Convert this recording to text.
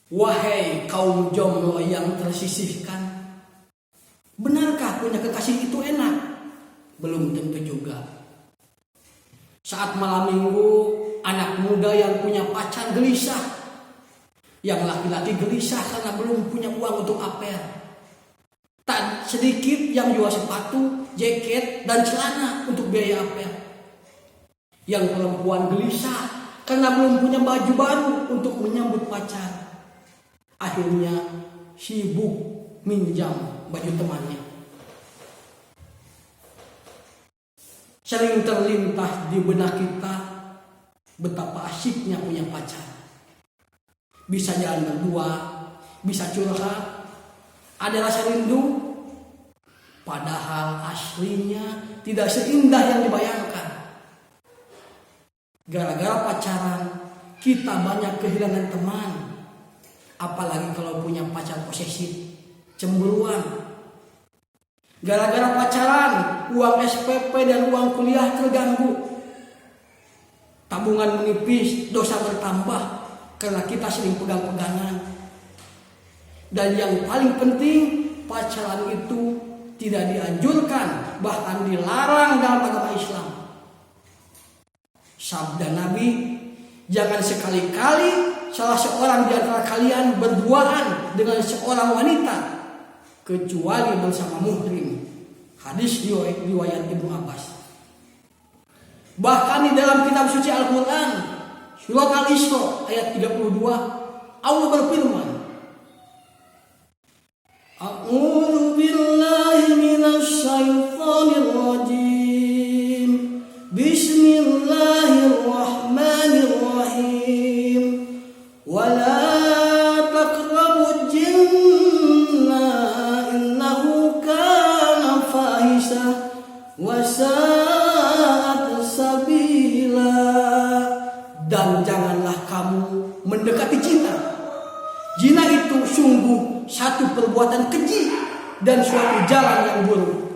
Wahai kaum jomblo yang tersisihkan, benarkah punya kekasih itu enak? Belum tentu juga. Saat malam minggu, anak muda yang punya pacar gelisah, yang laki-laki gelisah karena belum punya uang untuk apel. Tak sedikit yang jual sepatu, jaket, dan celana untuk biaya apel. Yang perempuan gelisah karena belum punya baju baru untuk menyambut pacar. Akhirnya sibuk minjam baju temannya. Sering terlintas di benak kita betapa asyiknya punya pacar. Bisa jalan berdua, bisa curhat, ada rasa rindu, padahal aslinya tidak seindah yang dibayangkan. Gara-gara pacaran, kita banyak kehilangan teman. Apalagi kalau punya pacar posesif, cemburuan. Gara-gara pacaran, uang SPP dan uang kuliah terganggu. Tabungan menipis, dosa bertambah karena kita sering pegang-pegangan. Dan yang paling penting, pacaran itu tidak dianjurkan, bahkan dilarang dalam agama Islam. Sabda Nabi, jangan sekali-kali salah seorang di antara kalian berduaan dengan seorang wanita kecuali bersama muhrim. Hadis riwayat Ibnu Abbas. Bahkan di dalam kitab suci Al-Quran, surat Al-Isra ayat 32, Allah berfirman, A'udzu billahi minasy syaithanir rajim. Bismillahirrahmanirrahim. Wala taqrabul jinna innahu kana fahisha wa sa'at sabila. Dan janganlah kamu mendekati zina. Zina itu sungguh satu perbuatan keji dan suatu jalan yang buruk.